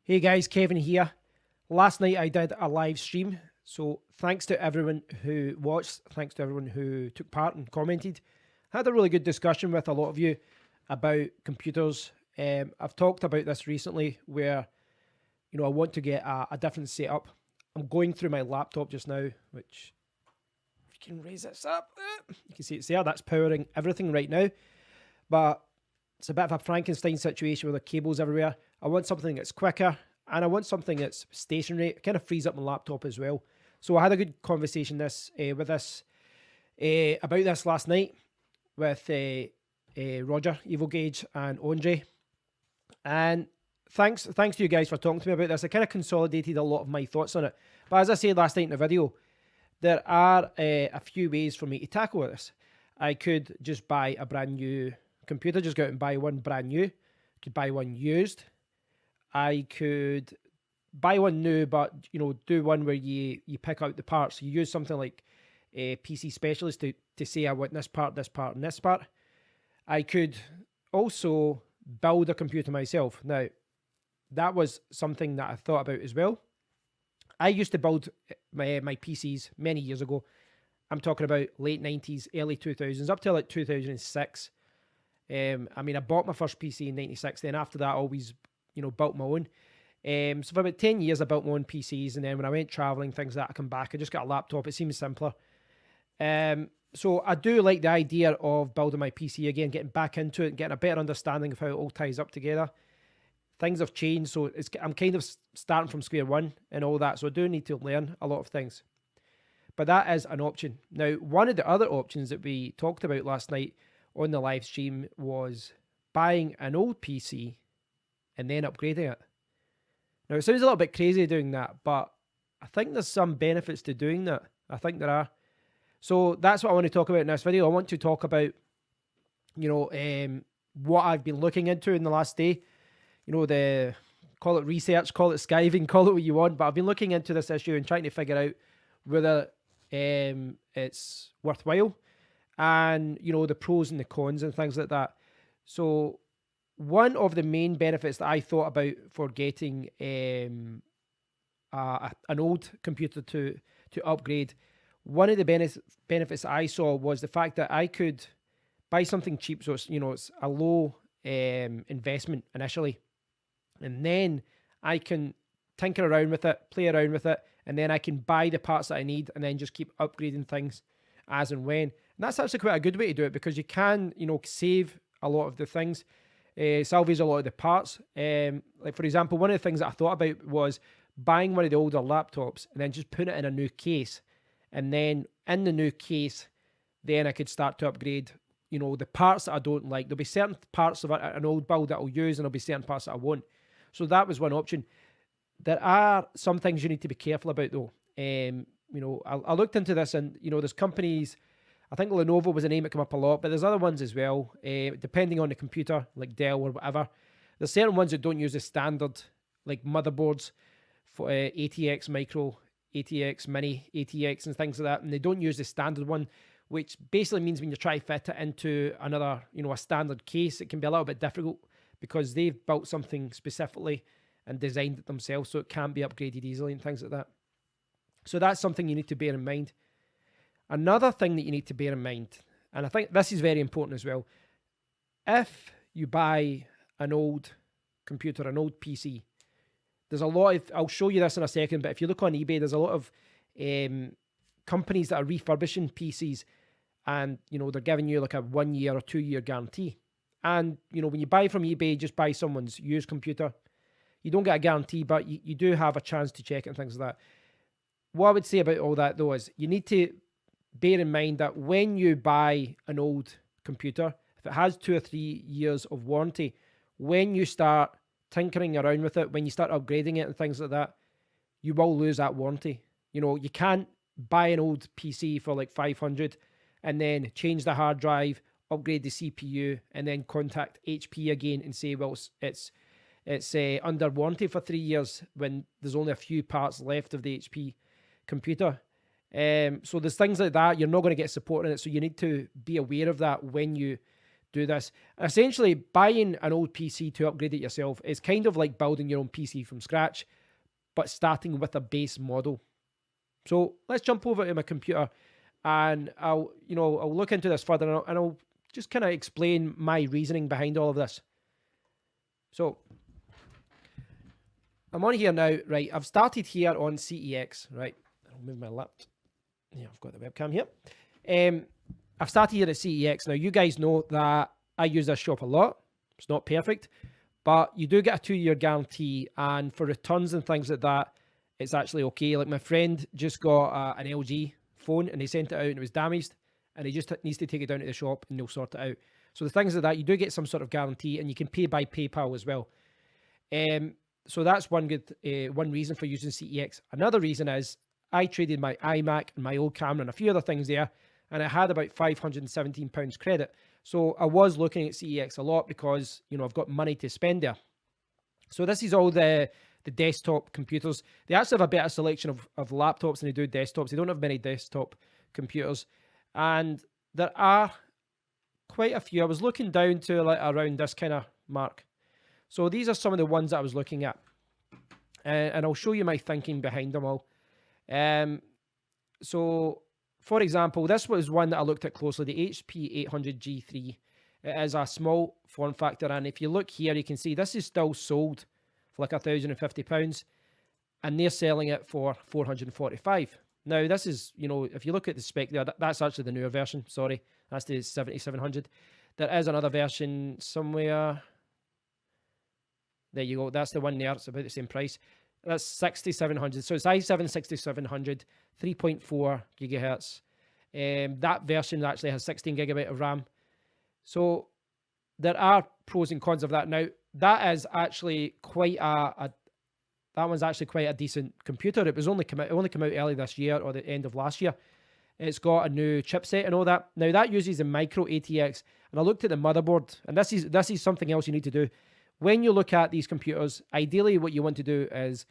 Hey guys, Kevin here. Last night I did a live stream, so thanks to everyone who watched, thanks to everyone who took part and commented. Had a really good discussion with a lot of you about computers. I've talked about this recently where, I want to get a different setup. I'm going through my laptop just now, which, if you can raise this up, you can see it's there. That's powering everything right now. But it's a bit of a Frankenstein situation with the cables everywhere. I want something that's quicker and I want something that's stationary. It kind of frees up my laptop as well. So I had a good conversation about this last night with Roger, Evil Gage, and Andre. And thanks to you guys for talking to me about this. I kind of consolidated a lot of my thoughts on it. But as I said last night in the video, there are a few ways for me to tackle this. I could just buy a brand new computer, just go out and buy one brand new. Could buy one used. I could buy one new, but do one where you pick out the parts. You use something like a PC Specialist to say I want this part, and this part. I could also build a computer myself. Now, that was something that I thought about as well. I used to build my PCs many years ago. I'm talking about late 90s, early 2000s, up to like 2006. I bought my first PC in 96. Then after that, I always, built my own. So for about 10 years, I built my own PCs. And then when I went traveling, things like that, I come back, I just got a laptop. It seems simpler. So I do like the idea of building my PC again, getting back into it, and getting a better understanding of how it all ties up together. Things have changed, so I'm kind of starting from square one and all that. So I do need to learn a lot of things. But that is an option. Now, one of the other options that we talked about last night on the live stream was buying an old PC and then upgrading it. Now, it sounds a little bit crazy doing that, but I think there's some benefits to doing that. I think there are. So that's what I want to talk about in this video. I want to talk about, what I've been looking into in the last day. Call it research, call it skiving, call it what you want, but I've been looking into this issue and trying to figure out whether it's worthwhile and, the pros and the cons and things like that. So one of the main benefits that I thought about for getting an old computer to upgrade, one of the benefits that I saw was the fact that I could buy something cheap. So it's a low investment initially. And then I can tinker around with it, play around with it, and then I can buy the parts that I need and then just keep upgrading things as and when. And that's actually quite a good way to do it because you can, save a lot of the things, salvage a lot of the parts. Like, for example, one of the things that I thought about was buying one of the older laptops and then just putting it in a new case. And then in the new case, then I could start to upgrade, the parts that I don't like. There'll be certain parts of an old build that I'll use and there'll be certain parts that I won't. So that was one option. There are some things you need to be careful about though. I looked into this and, there's companies, I think Lenovo was a name that come up a lot, but there's other ones as well, depending on the computer, like Dell or whatever. There's certain ones that don't use the standard, like motherboards for ATX Micro, ATX Mini, ATX and things like that, and they don't use the standard one, which basically means when you try to fit it into another, a standard case, it can be a little bit difficult because they've built something specifically and designed it themselves so it can't be upgraded easily and things like that. So that's something you need to bear in mind. Another thing that you need to bear in mind, and I think this is very important as well, if you buy an old computer, an old PC, there's a lot of, I'll show you this in a second, but if you look on eBay, there's a lot of companies that are refurbishing PCs and, they're giving you like a 1 year or 2 year guarantee. And, when you buy from eBay, just buy someone's used computer, you don't get a guarantee, but you do have a chance to check it and things like that. What I would say about all that though is you need to bear in mind that when you buy an old computer, if it has 2 or 3 years of warranty, when you start tinkering around with it, when you start upgrading it and things like that, you will lose that warranty. You can't buy an old PC for like 500 and then change the hard drive, upgrade the CPU, and then contact HP again and say, well, it's under warranty for 3 years when there's only a few parts left of the HP computer. So there's things like that. You're not going to get support in it. So you need to be aware of that when you do this. Essentially, buying an old PC to upgrade it yourself is kind of like building your own PC from scratch, but starting with a base model. So let's jump over to my computer, and I'll look into this further, and I'll just kind of explain my reasoning behind all of this. So I'm on here now, right? I've started here on CEX, right? I'll move my laptop. Yeah, I've got the webcam here. I've started here at CEX. Now, you guys know that I use this shop a lot. It's not perfect, but you do get a 2-year guarantee, and for returns and things like that, it's actually okay. Like, my friend just got an LG phone, and he sent it out, and it was damaged, and he just needs to take it down to the shop, and they'll sort it out. So the things like that, you do get some sort of guarantee, and you can pay by PayPal as well. So that's one reason for using CEX. Another reason is I traded my iMac and my old camera and a few other things there, and I had about £517 credit. So I was looking at CEX a lot because, I've got money to spend there. So this is all the desktop computers. They actually have a better selection of laptops than they do desktops. They don't have many desktop computers. And there are quite a few. I was looking down to like around this kind of mark. So these are some of the ones that I was looking at. And I'll show you my thinking behind them all. So, for example, this was one that I looked at closely, the HP 800G3. It is a small form factor, and if you look here, you can see this is still sold for like £1,050, and they're selling it for £445. Now, this is, if you look at the spec there, that's actually the newer version. Sorry, that's the 7700. There is another version somewhere. There you go. That's the one there. It's about the same price. That's 6700. So it's i7 6700, 3.4 gigahertz. That version actually has 16 gigabyte of RAM. So there are pros and cons of that. Now, that is actually quite that one's actually quite a decent computer. It only came out early this year or the end of last year. It's got a new chipset and all that. Now, that uses a micro ATX, and I looked at the motherboard, and this is something else you need to do. When you look at these computers, ideally what you want to do is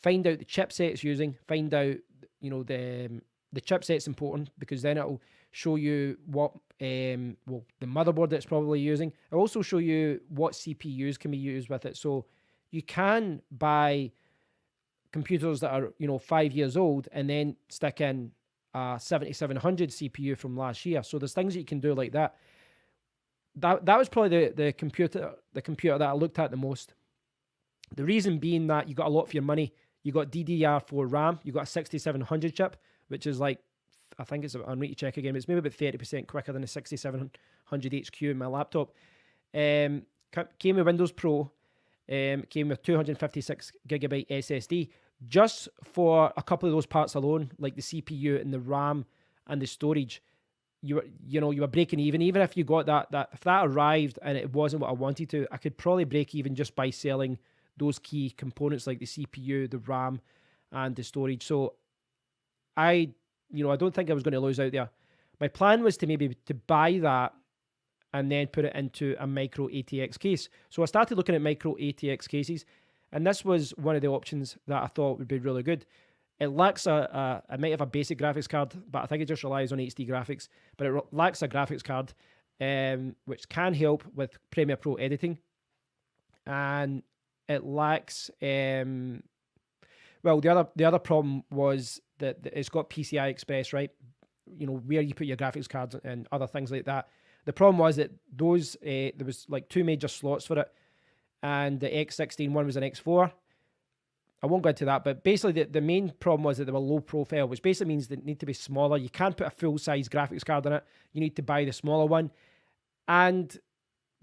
find out the chipset it's using, find out, the chipset's important, because then it'll show you what, the motherboard it's probably using. It'll also show you what CPUs can be used with it. So you can buy computers that are, 5 years old and then stick in a 7700 CPU from last year. So there's things that you can do like that. That was probably the computer that I looked at the most. The reason being that you got a lot for your money. You got DDR4 RAM. You got a 6700 chip, which is like, I think it's, I'll need to check again, but it's maybe about 30% quicker than the 6700 HQ in my laptop. Came with Windows Pro. Came with 256 gigabyte SSD. Just for a couple of those parts alone, like the CPU and the RAM and the storage, you were breaking even if you got that if that arrived and it wasn't what I wanted to, I could probably break even just by selling those key components like the CPU, the RAM, and the storage. So I don't think I was going to lose out there. My plan was to buy that and then put it into a micro ATX case. So I started looking at micro ATX cases, and this was one of the options that I thought would be really good. It lacks it might have a basic graphics card, but I think it just relies on HD graphics. But it lacks a graphics card, which can help with Premiere Pro editing. And it lacks, the other problem was that it's got PCI Express, right? Where you put your graphics cards and other things like that. The problem was that those, there was like 2 major slots for it. And the X16 one was an X4. I won't go into that, but basically the main problem was that they were low profile, which basically means they need to be smaller. You can't put a full-size graphics card in it. You need to buy the smaller one. And,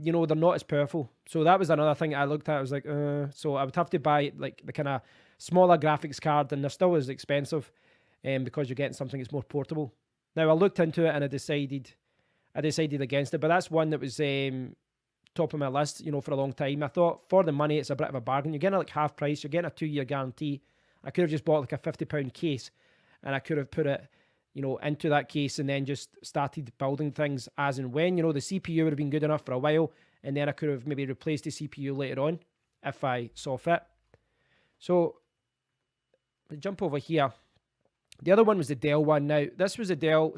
they're not as powerful. So that was another thing I looked at. I was like, so I would have to buy like the kind of smaller graphics card, and they're still as expensive because you're getting something that's more portable. Now, I looked into it and I decided against it, but that's one that was top of my list, for a long time. I thought for the money, it's a bit of a bargain. You're getting it like half price. You're getting a 2-year guarantee. I could have just bought like a £50 case, and I could have put it, into that case and then just started building things as and when. The CPU would have been good enough for a while, and then I could have maybe replaced the CPU later on if I saw fit. So, jump over here. The other one was the Dell one. Now, this was a Dell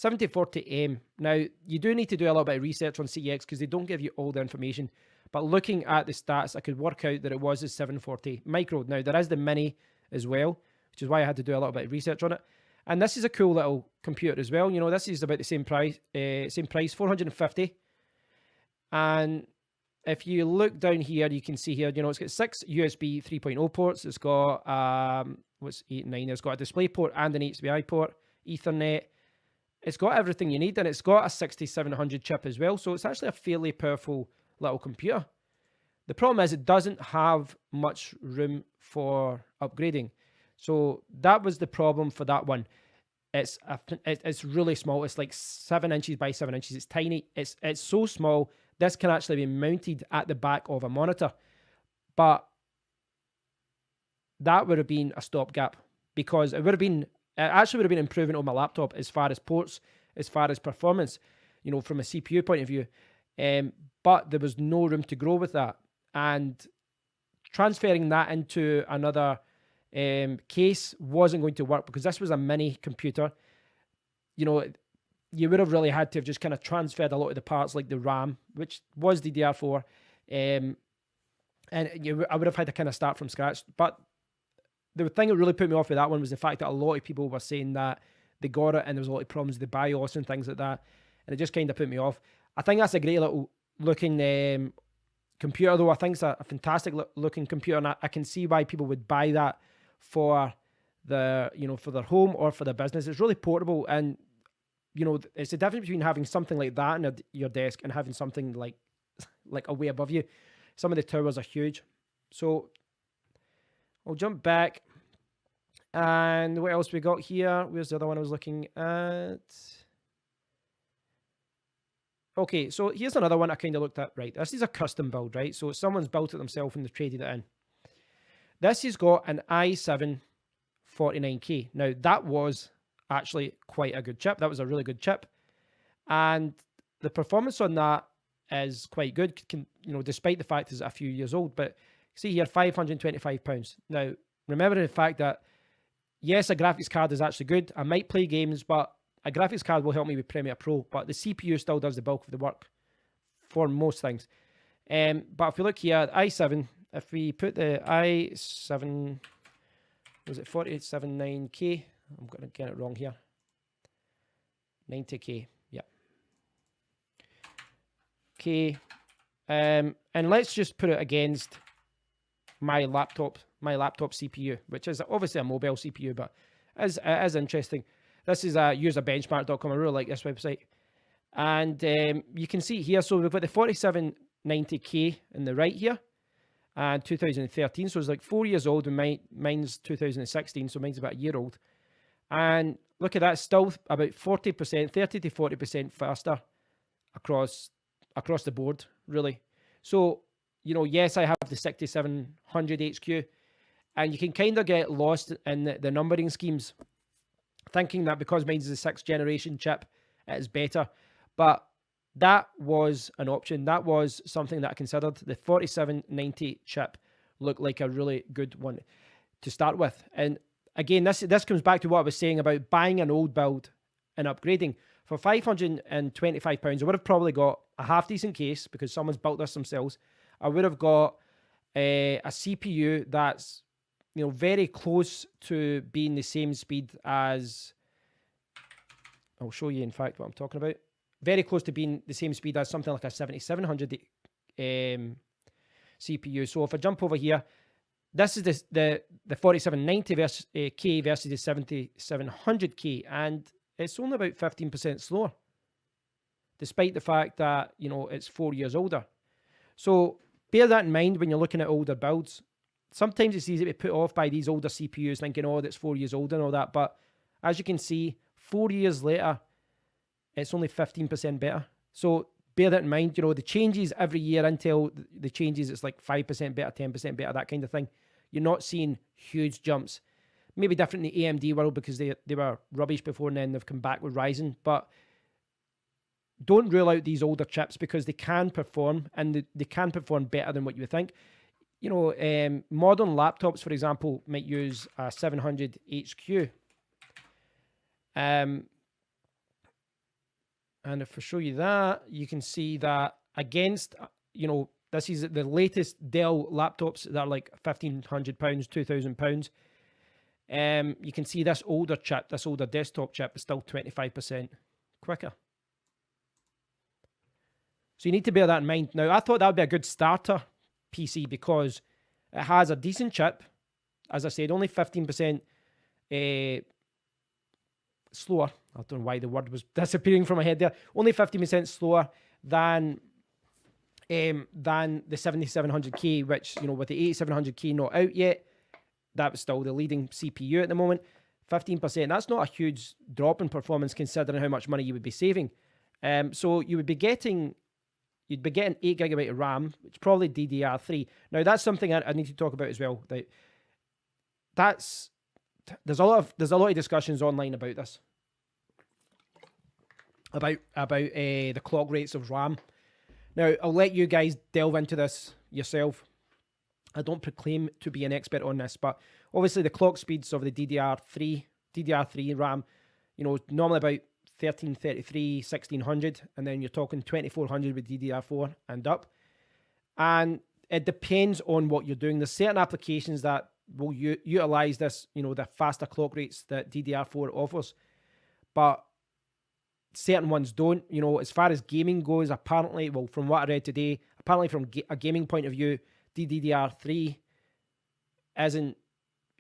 7040M. Now, you do need to do a little bit of research on CEX because they don't give you all the information. But looking at the stats, I could work out that it was a 740 micro. Now, there is the mini as well, which is why I had to do a little bit of research on it. And this is a cool little computer as well. You know, this is about the same price, 450. And if you look down here, you can see here, you know, it's got 6 USB 3.0 ports. It's got, what's 8 and 9? It's got a display port and an HDMI port, Ethernet. It's got everything you need, and it's got a 6700 chip as well. So it's actually a fairly powerful little computer. The problem is it doesn't have much room for upgrading. So that was the problem for that one. It's really small. It's like 7 inches by 7 inches. It's tiny. It's so small. This can actually be mounted at the back of a monitor. But that would have been a stopgap because it actually would have been improving on my laptop as far as ports, as far as performance, you know, from a CPU point of view. But there was no room to grow with that. And transferring that into another case wasn't going to work because this was a mini computer. You know, you would have really had to have just kind of transferred a lot of the parts, like the RAM, which was DDR4, and I would have had to kind of start from scratch. But the thing that really put me off with that one was the fact that a lot of people were saying that they got it and there was a lot of problems with the BIOS and things like that, and it just kind of put me off. I think that's a great little looking computer, though. I think it's a fantastic looking computer, and I can see why people would buy that for for their home or for their business. It's really portable, and you know, it's the difference between having something like that on your desk and having something like away above you. Some of the towers are huge. So I'll jump back. And what else we got here? Where's the other one I was looking at? Okay, so here's another one I kind of looked at. Right, this is a custom build, right? So someone's built it themselves and they've traded it in. This has got an i7 49K. Now, that was actually quite a good chip. That was a really good chip. And the performance on that is quite good, despite the fact it's a few years old. But see here, £525. Now, remember the fact that, yes, a graphics card is actually good. I might play games, but a graphics card will help me with Premiere Pro. But the CPU still does the bulk of the work for most things. But if we look here, i7, if we put the i7, was it 479K? I'm going to get it wrong here. 90K, yeah. Okay, and let's just put it against my laptop CPU, which is obviously a mobile CPU, but is interesting. This is userbenchmark.com. I really like this website. And you can see here, so we've got the 4790K in the right here, and 2013, so it's like 4 years old, and mine's 2016, so mine's about a year old. And look at that, still about 40%, 30 to 40% faster across the board, really. So, yes, I have the 6700 HQ, and you can kind of get lost in the numbering schemes, thinking that because mine's the 6th generation chip, it is better. But that was an option. That was something that I considered. The 4790 chip looked like a really good one to start with. And again, this comes back to what I was saying about buying an old build and upgrading. For £525, I would have probably got a half-decent case because someone's built this themselves. I would have got a CPU that's, very close to being the same speed as... I'll show you, in fact, what I'm talking about. Very close to being the same speed as something like a 7700 CPU. So if I jump over here, this is the 4790K versus the 7700K, and it's only about 15% slower, despite the fact that, it's 4 years older. So bear that in mind when you're looking at older builds. Sometimes it's easy to be put off by these older CPUs thinking, oh, that's 4 years old and all that. But as you can see, 4 years later, it's only 15% better. So bear that in mind. The changes every year until the changes, it's like 5% better, 10% better, that kind of thing. You're not seeing huge jumps. Maybe different in the AMD world because they were rubbish before, and then they've come back with Ryzen. But don't rule out these older chips because they can perform, and they can perform better than what you would think. Modern laptops, for example, might use a 700 HQ. And if I show you that, you can see that against, this is the latest Dell laptops that are like £1,500, £2,000. You can see this older chip, this older desktop chip is still 25% quicker. So you need to bear that in mind. Now, I thought that would be a good starter PC because it has a decent chip. As I said, only 15% slower. I don't know why the word was disappearing from my head there. Only 50% slower than the 7700K, which, with the 8700K not out yet, that was still the leading CPU at the moment. 15%, that's not a huge drop in performance considering how much money you would be saving. So you'd be getting 8GB of RAM, which is probably DDR3. Now that's something I need to talk about as well. There's a lot of discussions online about this, about the clock rates of RAM. Now I'll let you guys delve into this yourself. I don't proclaim to be an expert on this, but obviously the clock speeds of the DDR3 RAM, normally about 1333, 1600, and then you're talking 2400 with DDR4 and up. And it depends on what you're doing. There's certain applications that will utilize this, the faster clock rates that DDR4 offers, but certain ones don't. As far as gaming goes, apparently, well, from what I read today, apparently from a gaming point of view, DDR3 isn't,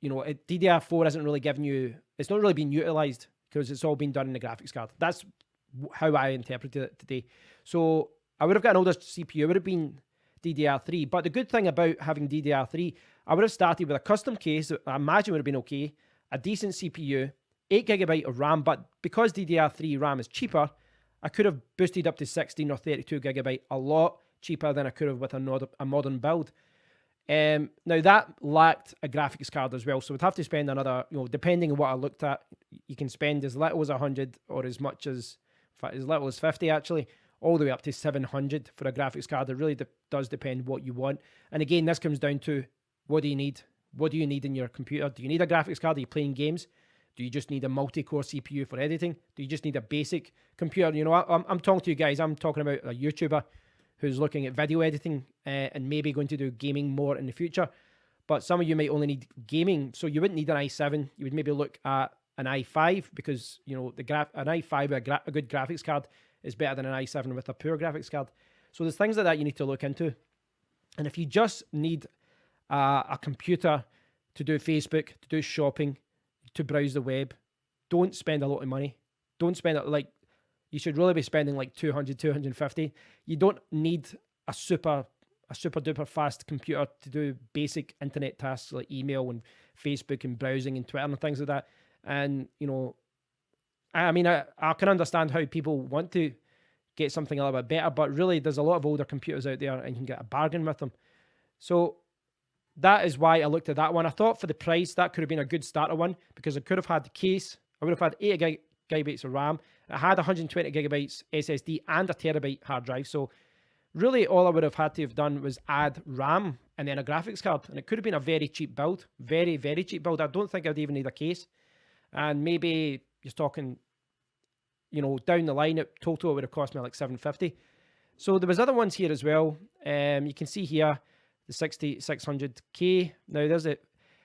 DDR4 isn't really giving you, it's not really being utilized because it's all been done in the graphics card. That's how I interpreted it today. So I would have got an older CPU, it would have been DDR3. But the good thing about having DDR3, I would have started with a custom case, I imagine would have been okay, a decent CPU, 8GB of RAM, but because DDR3 RAM is cheaper, I could have boosted up to 16 or 32GB a lot cheaper than I could have with a modern build. Now that lacked a graphics card as well, so we'd have to spend another, depending on what I looked at, you can spend as little as 100 or as much as, in fact, as little as 50 actually, all the way up to 700 for a graphics card. It really does depend what you want. And again, this comes down to, what do you need? What do you need in your computer? Do you need a graphics card? Are you playing games? Do you just need a multi-core CPU for editing? Do you just need a basic computer? I'm talking to you guys, I'm talking about a YouTuber who's looking at video editing and maybe going to do gaming more in the future. But some of you might only need gaming, so you wouldn't need an i7. You would maybe look at an i5 because, an i5 with a good graphics card is better than an i7 with a poor graphics card. So there's things like that you need to look into. And if you just need a computer to do Facebook, to do shopping, to browse the web, don't spend a lot of money. Don't spend it you should really be spending like 200, 250. You don't need a super duper fast computer to do basic internet tasks like email and Facebook and browsing and Twitter and things like that. And, I can understand how people want to get something a little bit better, but really there's a lot of older computers out there and you can get a bargain with them. So that is why I looked at that one. I thought for the price, that could have been a good starter one because I could have had the case. I would have had 8GB of RAM. It had 120GB SSD and a terabyte hard drive. So really all I would have had to have done was add RAM and then a graphics card. And it could have been a very cheap build. Very, very cheap build. I don't think I'd even need a case. And maybe you're talking, down the line, total it would have cost me like $750. So there was other ones here as well. You can see here the 6600K. Now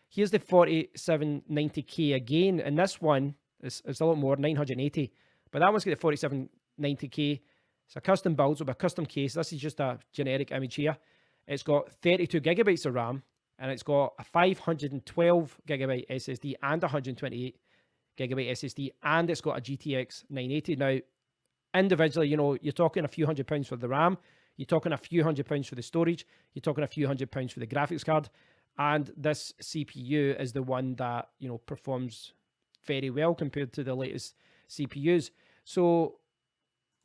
here's the 4790K again, and this one is a lot more, 980. But that one's got the 4790K. It's a custom build, so a custom case. This is just a generic image here. It's got 32GB of RAM, and it's got a 512GB SSD and 128GB SSD, and it's got a GTX 980. Now, individually, you're talking a few £100 for the RAM, you're talking a few £100 for the storage, you're talking a few £100 for the graphics card, and this CPU is the one that, performs very well compared to the latest CPUs. So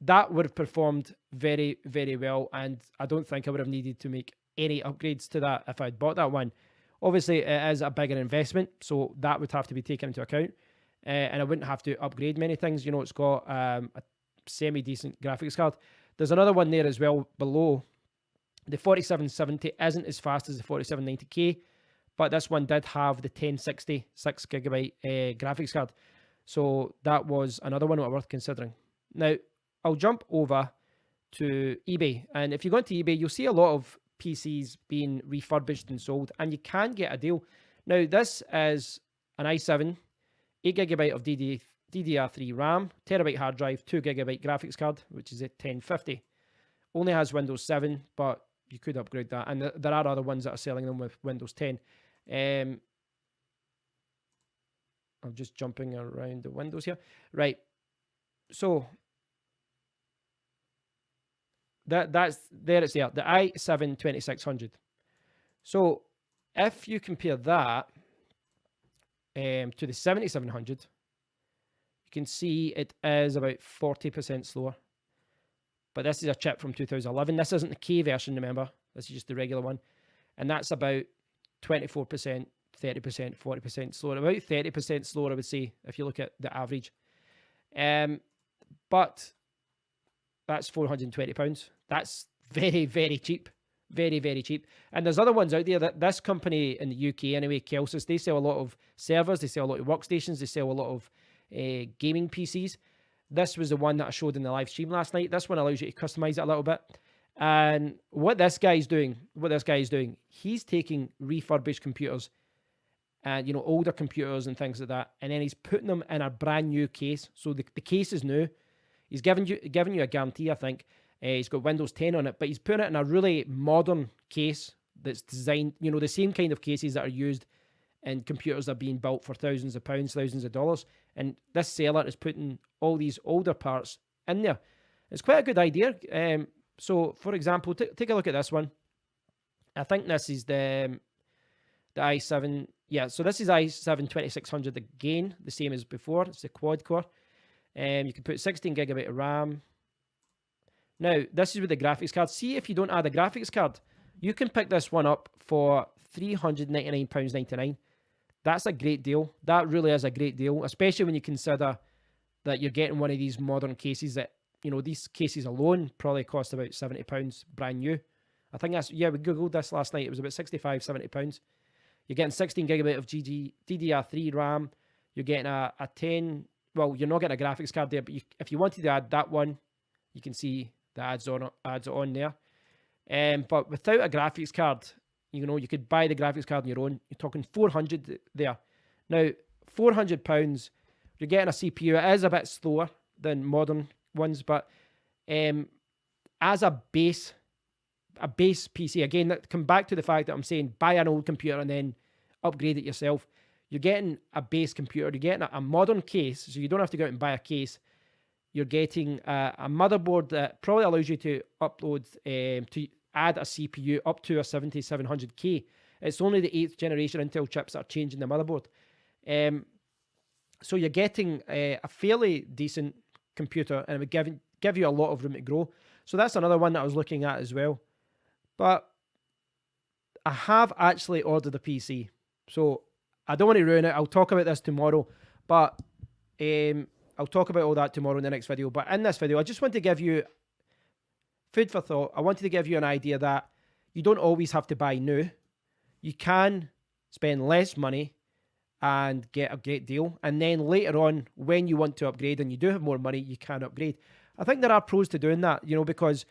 that would have performed very, very well, and I don't think I would have needed to make any upgrades to that if I'd bought that one. Obviously, it is a bigger investment, so that would have to be taken into account, and I wouldn't have to upgrade many things. It's got a semi-decent graphics card. There's another one there as well below. The 4770 isn't as fast as the 4790K, but this one did have the 1060 6GB graphics card. So that was another one worth considering. Now, I'll jump over to eBay. And if you go into eBay, you'll see a lot of PCs being refurbished and sold, and you can get a deal. Now, this is an i7, 8GB of DDR3 RAM, terabyte hard drive, 2GB graphics card, which is a 1050. Only has Windows 7, but you could upgrade that. And there are other ones that are selling them with Windows 10. I'm just jumping around the windows here. Right. So that's there. It's there. The i7 2600. So if you compare that to the 7700, you can see it is about 40% slower. But this is a chip from 2011. This isn't the K version, remember. This is just the regular one. And that's about 24%, 30%, 40% slower. About 30% slower, I would say, if you look at the average. But that's £420. That's very, very cheap. Very, very cheap. And there's other ones out there. That this company in the UK, anyway, Kosis, they sell a lot of servers. They sell a lot of workstations. They sell a lot of gaming PCs. This was the one that I showed in the live stream last night. This one allows you to customize it a little bit. And what this guy's doing, he's taking refurbished computers and, you know, older computers and things like that, and then he's putting them in a brand new case. So the case is new. He's giving you a guarantee, I think. He's got Windows 10 on it, but he's putting it in a really modern case that's designed, you know, the same kind of cases that are used in computers that are being built for thousands of pounds, thousands of dollars. And this seller is putting all these older parts in there. It's quite a good idea. So, for example, take a look at this one. I think this is the i7. Yeah, so this is i7 2600 again, the same as before. It's the quad core. You can put 16GB of RAM. Now, this is with the graphics card. See, if you don't add a graphics card, you can pick this one up for £399.99. That's a great deal. That really is a great deal, especially when you consider that you're getting one of these modern cases that, you know, these cases alone probably cost about £70 brand new. I think that's, yeah, we Googled this last night. It was about £65, £70. You're getting 16GB of DDR3 RAM. You're getting a 10, well, you're not getting a graphics card there, but if you wanted to add that one, you can see the adds on there. But without a graphics card, you know, you could buy the graphics card on your own. You're talking 400 there. Now, £400, you're getting a CPU. It is a bit slower than modern ones, but as a base PC, again, come back to the fact that I'm saying buy an old computer and then upgrade it yourself. You're getting a base computer. You're getting a modern case, so you don't have to go out and buy a case. You're getting a motherboard that probably allows you to upload, to add a CPU up to a 7700K. It's only the 8th generation Intel chips that are changing the motherboard. So you're getting a fairly decent computer, and it would give you a lot of room to grow. So that's another one that I was looking at as well. But I have actually ordered a PC. So I don't want to ruin it. I'll talk about this tomorrow. But I'll talk about all that tomorrow in the next video. But in this video, I just want to give you food for thought. I wanted to give you an idea that you don't always have to buy new. You can spend less money and get a great deal. And then later on, when you want to upgrade and you do have more money, you can upgrade. I think there are pros to doing that, you know, because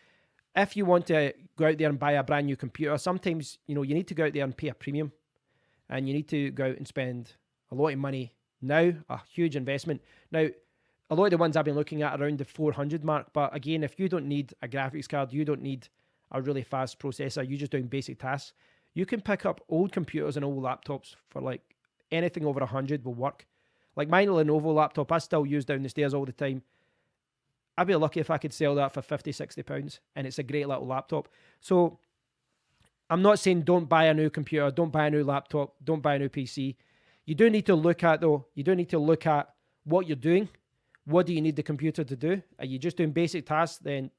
if you want to go out there and buy a brand new computer, sometimes, you know, you need to go out there and pay a premium. And you need to go out and spend a lot of money now, a huge investment. Now, a lot of the ones I've been looking at around the 400 mark. But again, if you don't need a graphics card, you don't need a really fast processor, you're just doing basic tasks, you can pick up old computers and old laptops for like anything over 100 will work. Like my Lenovo laptop, I still use down the stairs all the time. I'd be lucky if I could sell that for £50, £60, and it's a great little laptop. So I'm not saying don't buy a new computer, don't buy a new laptop, don't buy a new PC. You do need to look at, though, what you're doing. What do you need the computer to do? Are you just doing basic tasks? Then,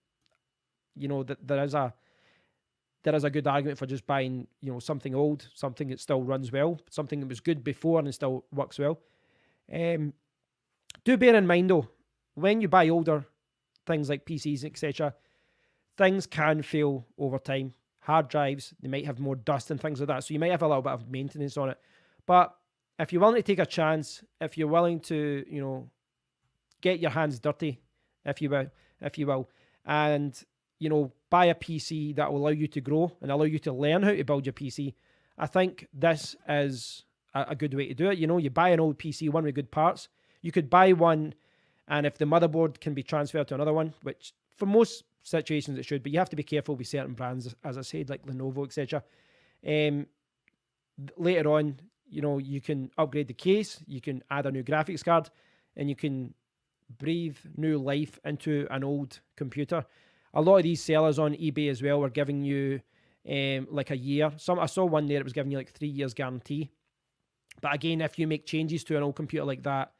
you know, there is a good argument for just buying, you know, something old, something that still runs well, something that was good before and still works well. Do bear in mind, though, when you buy older things like PCs, etc., things can fail over time. Hard drives, they might have more dust and things like that, so you might have a little bit of maintenance on it. But if you're willing to take a chance, if you're willing to, you know, get your hands dirty, if you will, if you will, and, you know, buy a PC that will allow you to grow and allow you to learn how to build your PC. I think this is a good way to do it. You know, you buy an old PC, one with good parts. You could buy one, and if the motherboard can be transferred to another one, which for most situations it should, but you have to be careful with certain brands, as I said, like Lenovo, etc. Later on, you know, you can upgrade the case, you can add a new graphics card, and you can breathe new life into an old computer. A lot of these sellers on eBay as well were giving you like a year. I saw one there that was giving you like 3 years guarantee. But again, if you make changes to an old computer like that,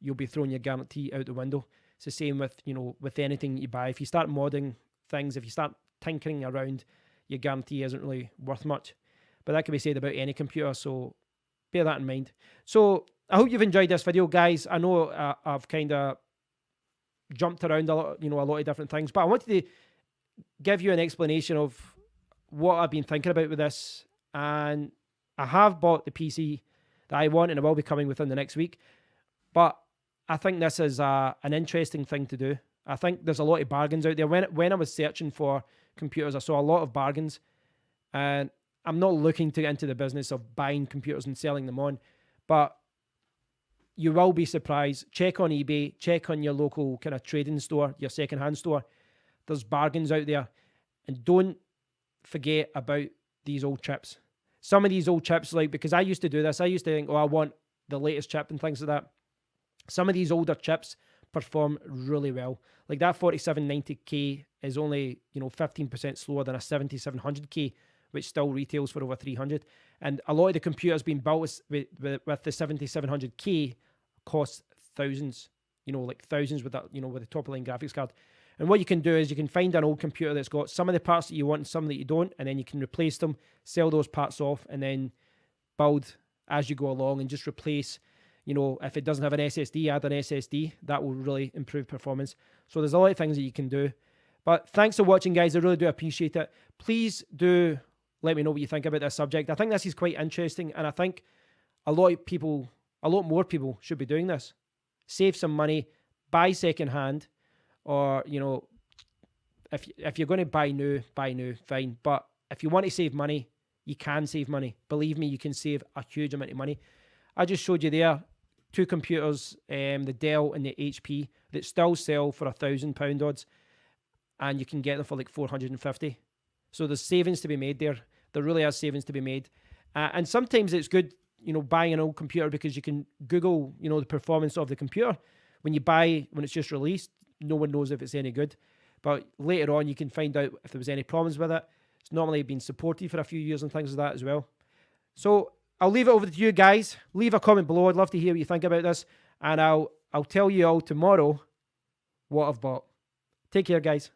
you'll be throwing your guarantee out the window. It's the same with, you know, with anything you buy. If you start modding things, if you start tinkering around, your guarantee isn't really worth much. But that can be said about any computer, so bear that in mind. So I hope you've enjoyed this video, guys. I know I've kind of jumped around a lot, you know, a lot of different things, but I wanted to give you an explanation of what I've been thinking about with this. And I have bought the PC that I want, and it will be coming within the next week. But I think this is an interesting thing to do. I think there's a lot of bargains out there. When I was searching for computers, I saw a lot of bargains, and I'm not looking to get into the business of buying computers and selling them on, but you will be surprised. Check on eBay, check on your local kind of trading store, your secondhand store. There's bargains out there. And don't forget about these old chips. Some of these old chips, like, because I used to do this, I used to think, oh, I want the latest chip and things like that. Some of these older chips perform really well. Like that 4790K is only, you know, 15% slower than a 7700K, which still retails for over 300. And a lot of the computers being built with the 7700K cost thousands, you know, like thousands with that, you know, with the top line graphics card. And what you can do is you can find an old computer that's got some of the parts that you want and some that you don't, and then you can replace them, sell those parts off, and then build as you go along and just replace, you know, if it doesn't have an SSD, add an SSD. That will really improve performance. So there's a lot of things that you can do. But thanks for watching, guys. I really do appreciate it. Please do let me know what you think about this subject. I think this is quite interesting, and I think a lot more people should be doing this. Save some money, buy secondhand, or, you know, if you're going to buy new, fine. But if you want to save money, you can save money. Believe me, you can save a huge amount of money. I just showed you there two computers, the Dell and the HP, that still sell for £1,000 odds, and you can get them for like 450. So there's savings to be made there. There really is savings to be made. And sometimes it's good, you know, buying an old computer, because you can Google, you know, the performance of the computer. When it's just released, no one knows if it's any good. But later on, you can find out if there was any problems with it. It's normally been supported for a few years and things like that as well. So I'll leave it over to you guys. Leave a comment below. I'd love to hear what you think about this. And I'll tell you all tomorrow what I've bought. Take care, guys.